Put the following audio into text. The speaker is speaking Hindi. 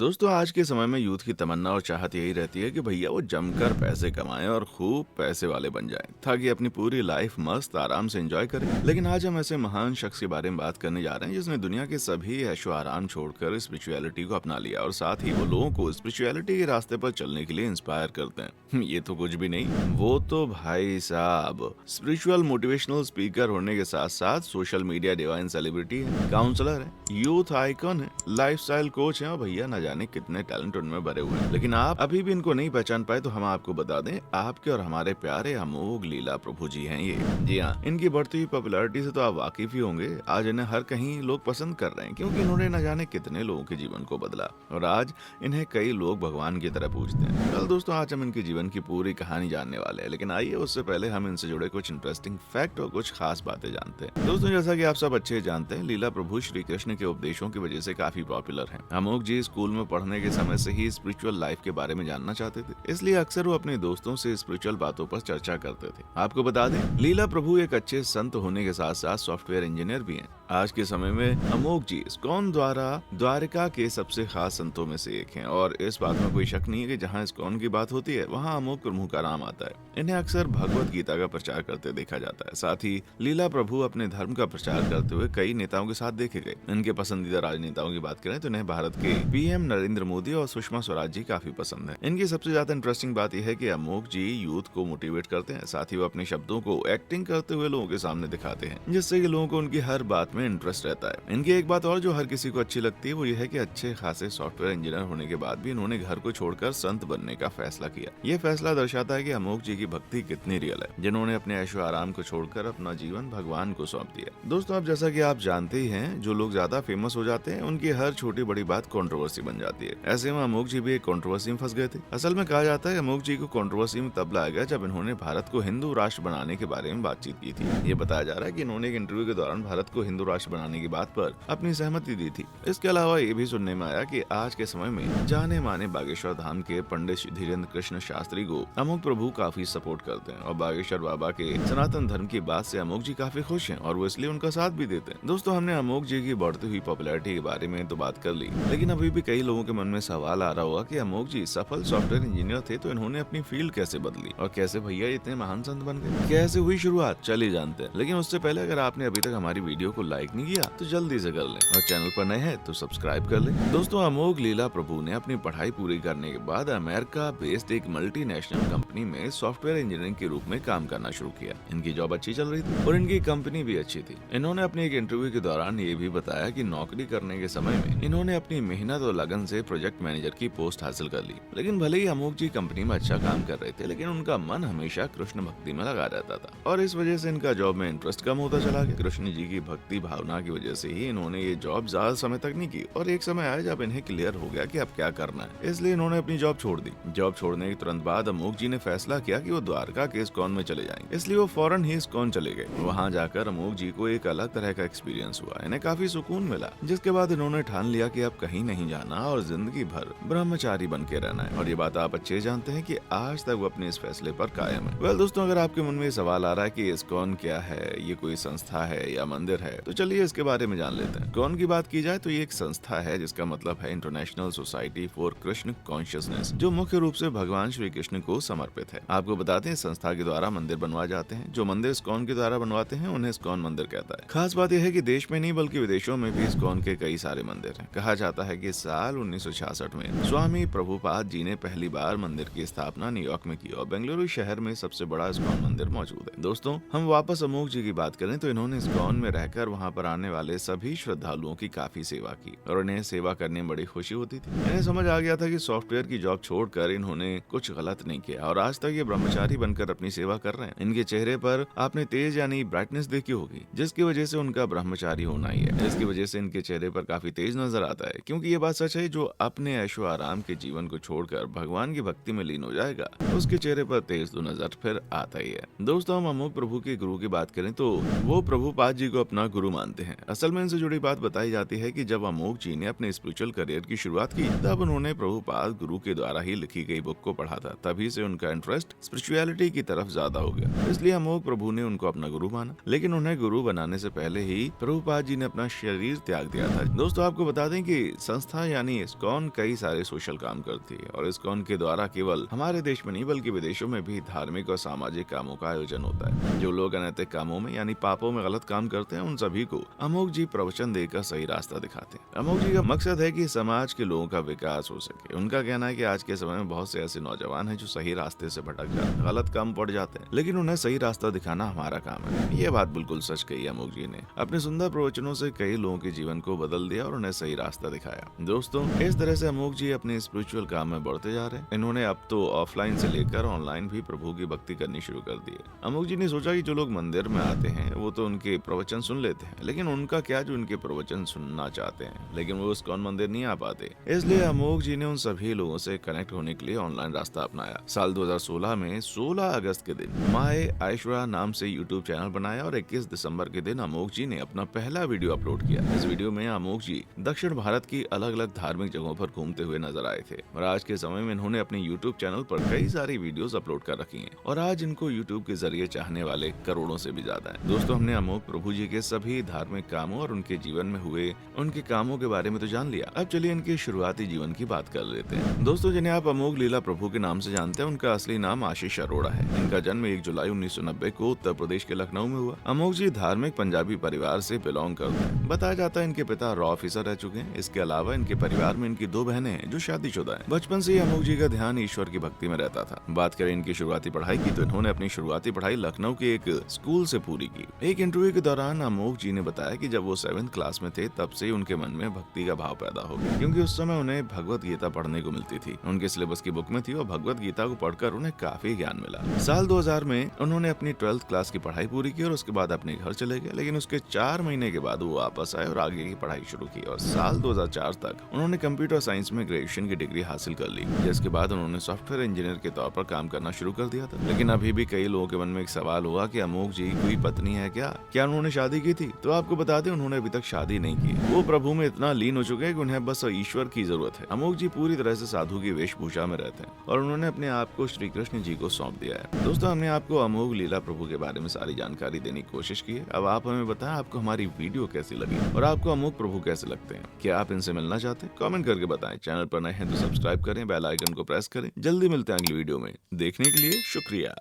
दोस्तों आज के समय में यूथ की तमन्ना और चाहत यही रहती है कि भैया वो जमकर पैसे कमाएं और खूब पैसे वाले बन जाएं ताकि अपनी पूरी लाइफ मस्त आराम से एंजॉय करें। लेकिन आज हम ऐसे महान शख्स के बारे में बात करने जा रहे हैं जिसने दुनिया के सभी ऐशो आराम छोड़कर स्पिरिचुअलिटी को अपना लिया और साथ ही वो लोगों को स्पिरिचुअलिटी के रास्ते पर चलने के लिए इंस्पायर करते हैं। ये तो कुछ भी नहीं, वो तो भाई साहब स्पिरिचुअल मोटिवेशनल स्पीकर होने के साथ साथ सोशल मीडिया डिवाइन सेलिब्रिटी है, काउंसलर है, यूथ आइकॉन है, लाइफस्टाइल कोच है और भैया न जाने कितने टैलेंट उनमें भरे हुए हैं। लेकिन आप अभी भी इनको नहीं पहचान पाए तो हम आपको बता दें, आपके और हमारे प्यारे अमोघ लीला प्रभु जी हैं ये। जी हाँ, इनकी बढ़ती हुई पॉपुलैरिटी से तो आप वाकिफ ही होंगे। आज इन्हें हर कहीं लोग पसंद कर रहे हैं क्योंकि इन्होंने न जाने कितने लोगों के जीवन को बदला और आज इन्हें कई लोग भगवान की तरह पूजते हैं। कल दोस्तों आज हम इनके जीवन की पूरी कहानी जानने वाले हैं, लेकिन आइए उससे पहले हम इनसे जुड़े कुछ इंटरेस्टिंग फैक्ट और कुछ खास बातें जानते हैं। दोस्तों जैसा कि आप सब अच्छे जानते हैं, लीला प्रभु श्री कृष्ण के उपदेशों की वजह से काफी पॉपुलर हैं। अमोघ जी स्कूल में पढ़ने के समय से ही स्पिरिचुअल लाइफ के बारे में जानना चाहते थे, इसलिए अक्सर वो अपने दोस्तों से स्पिरिचुअल बातों पर चर्चा करते थे। आपको बता दें, लीला प्रभु एक अच्छे संत होने के साथ साथ सॉफ्टवेयर इंजीनियर भी हैं। आज के समय में अमोघ जी इस्कॉन द्वारा द्वारिका के सबसे खास संतों में से एक हैं और इस बात में कोई शक नहीं है कि जहां इस्कॉन की बात होती है वहां अमोघ प्रभु का नाम आता है। इन्हें अक्सर भगवत गीता का प्रचार करते देखा जाता है। साथ ही लीला प्रभु अपने धर्म का प्रचार करते हुए कई नेताओं के साथ देखे गए। इनके पसंदीदा राजनेताओं की बात करें तो इन्हें भारत के पीएम नरेंद्र मोदी और सुषमा स्वराज जी काफी पसंद है। इनकी सबसे ज्यादा इंटरेस्टिंग बात यह है कि अमोघ जी यूथ को मोटिवेट करते हैं, साथ ही वो अपने शब्दों को एक्टिंग करते हुए लोगों के सामने दिखाते हैं, जिससे कि लोगों को उनकी हर बात में इंटरेस्ट रहता है। इनकी एक बात और जो हर किसी को अच्छी लगती है वो ये है कि अच्छे खासे सॉफ्टवेयर इंजीनियर होने के बाद भी इन्होंने घर को छोड़कर संत बनने का फैसला किया। ये फैसला दर्शाता है कि अमोघ जी की भक्ति कितनी रियल है, जिन्होंने अपने ऐशो आराम को छोड़कर अपना जीवन भगवान को सौंप दिया। दोस्तों अब जैसा कि आप जानते ही हैं, जो लोग ज्यादा फेमस हो जाते हैं उनकी हर छोटी बड़ी बात कंट्रोवर्सी बन जाती है। ऐसे में अमोघ जी भी एक कंट्रोवर्सी में फंस गए थे। असल में कहा जाता है अमोघ जी को कंट्रोवर्सी में तब लाया गया जब इन्होंने भारत को हिंदू राष्ट्र बनाने के बारे में बातचीत की थी। ये बताया जा रहा है कि इन्होंने एक इंटरव्यू के दौरान भारत को हिंदू राष्ट्र बनाने की बात पर अपनी सहमति दी थी। इसके अलावा ये भी सुनने में आया कि आज के समय में जाने माने बागेश्वर धाम के पंडित धीरेन्द्र कृष्ण शास्त्री को अमोघ प्रभु काफी सपोर्ट करते हैं और बागेश्वर बाबा के सनातन धर्म की बात से अमोघ जी काफी खुश हैं और वो इसलिए उनका साथ भी देते हैं। दोस्तों हमने अमोघ जी की बढ़ती हुई पॉपुलैरिटी के बारे में तो बात कर ली, लेकिन अभी भी कई लोगों के मन में सवाल आ रहा होगा कि अमोघ जी सफल सॉफ्टवेयर इंजीनियर थे तो इन्होंने अपनी फील्ड कैसे बदली और कैसे भैया इतने महान संत बन गए, कैसे हुई शुरुआत, चलिए जानते हैं। लेकिन उससे पहले अगर आपने अभी तक हमारी वीडियो को लाइक नहीं किया तो जल्दी से कर लें और चैनल पर नए हैं तो सब्सक्राइब कर लें। दोस्तों अमोघ लीला प्रभु ने अपनी पढ़ाई पूरी करने के बाद अमेरिका बेस्ड एक मल्टीनेशनल कंपनी में सॉफ्टवेयर इंजीनियरिंग के रूप में काम करना शुरू किया। इनकी जॉब अच्छी चल रही थी और इनकी कंपनी भी अच्छी थी। इन्होंने अपने एक इंटरव्यू के दौरान ये भी बताया कि नौकरी करने के समय में इन्होंने अपनी मेहनत और लगन से प्रोजेक्ट मैनेजर की पोस्ट हासिल कर ली। लेकिन भले ही अमोघ जी कंपनी में अच्छा काम कर रहे थे, लेकिन उनका मन हमेशा कृष्ण भक्ति में लगा रहता था और इस वजह से इनका जॉब में इंटरेस्ट कम होता चला गया। कृष्ण जी की भक्ति भावना की वजह से ही इन्होंने ये जॉब ज्यादा समय तक नहीं की और एक समय आया जब इन्हें क्लियर हो गया कि अब क्या करना है, इसलिए इन्होंने अपनी जॉब छोड़ दी। जॉब छोड़ने के तुरंत बाद अमोघ जी ने फैसला किया कि वो द्वारका के इस्कॉन में चले जाएंगे, इसलिए वो फौरन ही इस्कॉन चले गए। वहाँ जाकर अमोघ जी को एक अलग तरह का एक्सपीरियंस हुआ, इन्हें काफी सुकून मिला, जिसके बाद इन्होंने ठान लिया कि अब कहीं नहीं जाना और जिंदगी भर ब्रह्मचारी बन के रहना है। और ये बात आप अच्छे जानते हैं कि आज तक वो अपने इस फैसले पर कायम है। वेल दोस्तों, अगर आपके मन में ये सवाल आ रहा है कि इस्कॉन क्या है, ये कोई संस्था है या मंदिर है, तो चलिए इसके बारे में जान लेते हैं। इस्कॉन की बात की जाए तो ये एक संस्था है जिसका मतलब है international society for Krishna consciousness, जो मुख्य रूप से भगवान श्री कृष्ण को समर्पित है। आपको बताते हैं संस्था के द्वारा मंदिर बनवाए जाते हैं। जो मंदिर इस्कॉन के द्वारा बनवाते हैं उन्हें इस्कॉन मंदिर कहता है। खास बात यह है कि देश में नहीं बल्कि विदेशों में भी इस्कॉन के कई सारे मंदिर हैं। कहा जाता है कि साल 1966 में स्वामी प्रभुपाद जी ने पहली बार मंदिर की स्थापना न्यूयॉर्क में की और बेंगलुरु शहर में सबसे बड़ा इस्कॉन मंदिर मौजूद है। दोस्तों हम वापस अमोघ जी की बात करें तो इन्होंने इस्कॉन में रहकर वहाँ पर आने वाले सभी श्रद्धालुओं की काफी सेवा की और इन्हें सेवा करने में बड़ी खुशी होती थी। इन्हें समझ आ गया था कि सॉफ्टवेयर की जॉब छोड़कर इन्होंने कुछ गलत नहीं किया और आज तक ये ब्रह्मचारी बनकर अपनी सेवा कर रहे हैं। इनके चेहरे पर आपने तेज यानी ब्राइटनेस देखी होगी, जिसकी वजह से उनका ब्रह्मचारी होना ही है। इसकी वजह से इनके चेहरे पर काफी तेज नजर आता है, क्योंकि ये बात सच है, जो अपने ऐशो आराम के जीवन को छोड़कर भगवान की भक्ति में लीन हो जाएगा उसके चेहरे पर तेज तो नजर फिर आता ही है। दोस्तों हम अमोघ प्रभु के गुरु की बात करें तो वो प्रभुपाद जी को अपना गुरु मानते हैं। असल में इनसे जुड़ी बात बताई जाती है कि जब अमोघ जी ने अपने स्पिरिचुअल करियर की शुरुआत की तब उन्होंने प्रभुपाद गुरु के द्वारा ही लिखी गई बुक को पढ़ा था। तभी से उनका इंटरेस्ट स्पिरिचुअलिटी की तरफ ज्यादा हो गया, इसलिए अमोघ प्रभु ने उनको अपना गुरु माना। लेकिन उन्हें गुरु बनाने से पहले ही प्रभुपाद जी ने अपना शरीर त्याग दिया था। दोस्तों आपको बता दें कि संस्था यानी यानी इस्कॉन कई सारे सोशल काम करती है और इस्कॉन के द्वारा केवल हमारे देश में नहीं बल्कि विदेशों में भी धार्मिक और सामाजिक कामों का आयोजन होता है। जो लोग अनैतिक कामों में यानी पापों में गलत काम करते हैं उन सभी को अमोघ जी प्रवचन देकर सही रास्ता दिखाते हैं। अमोघ जी का मकसद है कि समाज के लोगों का विकास हो सके। उनका कहना है कि आज के समय में बहुत से ऐसे नौजवान हैं जो सही रास्ते से भटक जाते हैं, गलत काम पड़ जाते हैं, लेकिन उन्हें सही रास्ता दिखाना हमारा काम है। ये बात बिल्कुल सच कही अमोघ जी ने। अपने सुंदर प्रवचनों से कई लोगों के जीवन को बदल दिया और उन्हें सही रास्ता दिखाया। दोस्तों, इस तरह से अमोघ जी अपने स्पिरिचुअल काम में बढ़ते जा रहे हैं। इन्होंने अब तो ऑफलाइन से लेकर ऑनलाइन भी प्रभु की भक्ति करनी शुरू कर दी है। अमोघ जी ने सोचा कि जो लोग मंदिर में आते हैं वो तो उनके प्रवचन सुन लेते हैं, लेकिन उनका क्या जो उनके प्रवचन सुनना चाहते हैं लेकिन वो इस्कॉन मंदिर नहीं आ पाते। इसलिए अमोघ जी ने उन सभी लोगों से कनेक्ट होने के लिए ऑनलाइन रास्ता अपनाया। साल 2016 में 16 अगस्त के दिन माय ऐश्वर्या नाम से यूट्यूब चैनल बनाया और 21 दिसंबर के दिन अमोघ जी ने अपना पहला वीडियो अपलोड किया। इस वीडियो में अमोघ जी दक्षिण भारत की अलग अलग धार्मिक जगहों पर घूमते हुए नजर आए थे और आज के समय में इन्होंने अपने यूट्यूब चैनल पर कई सारी वीडियोस अपलोड कर रखी हैं और आज इनको यूट्यूब के जरिए चाहने वाले करोड़ों से भी ज्यादा हैं। दोस्तों, हमने अमोघ प्रभु जी के सभी धार्मिक कामों और उनके जीवन में हुए उनके कामों के बारे में तो जान लिया। अब चलिए इनके शुरुआती जीवन की बात कर लेते हैं। दोस्तों, जिन्हें आप अमोघ लीला प्रभु के नाम से जानते हैं उनका असली नाम आशीष अरोड़ा है। इनका जन्म 1 जुलाई 1990 को उत्तर प्रदेश के लखनऊ में हुआ। अमोघ जी धार्मिक पंजाबी परिवार से बिलोंग करते हैं। बताया जाता है इनके पिता रॉ ऑफिसर रह चुके हैं। इसके अलावा इनके परिवार में इनकी 2 बहनें हैं जो शादीशुदा हैं। बचपन से ही अमोघ जी का ध्यान ईश्वर की भक्ति में रहता था। बात करें इनकी शुरुआती पढ़ाई की तो इन्होंने अपनी शुरुआती पढ़ाई लखनऊ के एक स्कूल से पूरी की। एक इंटरव्यू के दौरान अमोघ जी ने बताया कि जब वो 7th क्लास में थे तब से उनके मन में भक्ति का भाव पैदा हो गया, क्योंकि उस समय उन्हें भगवत गीता पढ़ने को मिलती थी। उनके सिलेबस की बुक में थी और भगवत गीता को पढ़कर उन्हें काफी ज्ञान मिला। साल 2000 में उन्होंने अपनी 12th क्लास की पढ़ाई पूरी की और उसके बाद अपने घर चले गए, लेकिन उसके 4 महीने के बाद वो वापस आए और आगे की पढ़ाई शुरू की और साल 2004 तक उन्होंने कंप्यूटर साइंस में ग्रेजुएशन की डिग्री हासिल कर ली, जिसके बाद उन्होंने सॉफ्टवेयर इंजीनियर के तौर पर काम करना शुरू कर दिया था। लेकिन अभी भी कई लोगों के मन में एक सवाल होगा कि अमोघ जी कोई पत्नी है क्या उन्होंने शादी की थी? तो आपको बता दें उन्होंने अभी तक शादी नहीं की। वो प्रभु में इतना लीन हो चुके हैं कि उन्हें बस ईश्वर की जरूरत है। अमोघ जी पूरी तरह से साधु की वेशभूषा में रहते हैं और उन्होंने अपने आप को श्री कृष्ण जी को सौंप दिया है। दोस्तों, हमने आपको अमोघ लीला प्रभु के बारे में सारी जानकारी देने की कोशिश की है। अब आप हमें बताएं आपको हमारी वीडियो कैसी लगी और आपको अमोघ प्रभु कैसे लगते हैं। क्या आप इनसे मिलना चाहते हैं? कमेंट करके बताएं। चैनल पर नए हैं तो सब्सक्राइब करें, बेल आइकन को प्रेस करें। जल्दी मिलते हैं अगली वीडियो में। देखने के लिए शुक्रिया।